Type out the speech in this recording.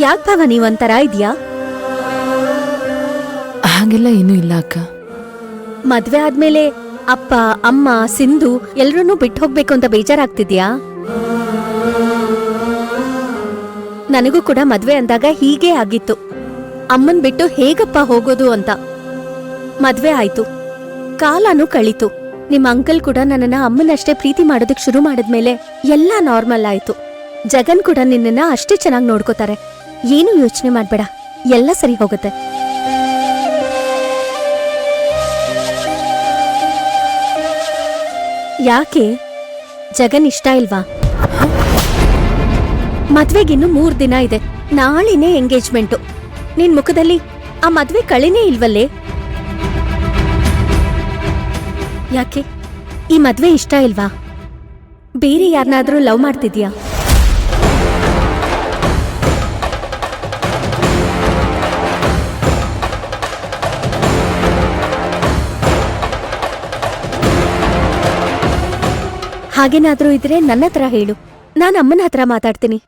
ಯಾಕ್ ಭಾವ ನೀವಂತರ ಇದ್ಯಾ? ಹಾಗೆಲ್ಲ ಏನೂ ಇಲ್ಲ ಅಕ್ಕ. ಮದ್ವೆ ಆದ್ಮೇಲೆ ಅಪ್ಪ ಅಮ್ಮ ಸಿಂಧು ಎಲ್ರನ್ನೂ ಬಿಟ್ಟು ಹೋಗ್ಬೇಕು ಅಂತ ಬೇಜಾರಾಗ್ತಿದ್ಯಾ? ನನಗೂ ಕೂಡ ಮದ್ವೆ ಅಂದಾಗ ಹೀಗೇ ಆಗಿತ್ತು. ಅಮ್ಮನ್ ಬಿಟ್ಟು ಹೇಗಪ್ಪ ಹೋಗೋದು ಅಂತ. ಮದ್ವೆ ಆಯ್ತು, ಕಾಲನೂ ಕಳೀತು. ನಿಮ್ ಅಂಕಲ್ ಕೂಡ ನನ್ನನ್ನ ಅಮ್ಮನಷ್ಟೇ ಪ್ರೀತಿ ಮಾಡೋದಕ್ ಶುರು ಮಾಡಿದ್ಮೇಲೆ ಎಲ್ಲ ನಾರ್ಮಲ್ ಆಯ್ತು. ಜಗನ್ ಕೂಡ ನಿನ್ನನ್ನ ಅಷ್ಟೇ ಚೆನ್ನಾಗಿ ನೋಡ್ಕೋತಾರೆ. ಏನು ಯೋಚನೆ ಮಾಡ್ಬೇಡ, ಎಲ್ಲ ಸರಿ ಹೋಗುತ್ತೆ. ಯಾಕೆ ಜಗನ್ ಇಷ್ಟ ಇಲ್ವಾ? ಮದ್ವೆಗಿನ್ನು 3 ದಿನ ಇದೆ. ನಾಳೆನೇ ಎಂಗೇಜ್ಮೆಂಟು. ನಿನ್ ಮುಖದಲ್ಲಿ ಆ ಮದ್ವೆ ಕಳೆನೇ ಇಲ್ವಲ್ಲೇ? ಯಾಕೆ ಈ ಮದ್ವೆ ಇಷ್ಟ ಇಲ್ವಾ? ಬೇರೆ ಯಾರನ್ನಾದ್ರೂ ಲವ್ ಮಾಡ್ತಿದ್ಯಾ? ಹಾಗೇನಾದ್ರೂ ಇದ್ರೆ ನನ್ನ ಹತ್ರ ಹೇಳು, ನಾನು ಅಮ್ಮನ ಹತ್ರ ಮಾತಾಡ್ತೀನಿ.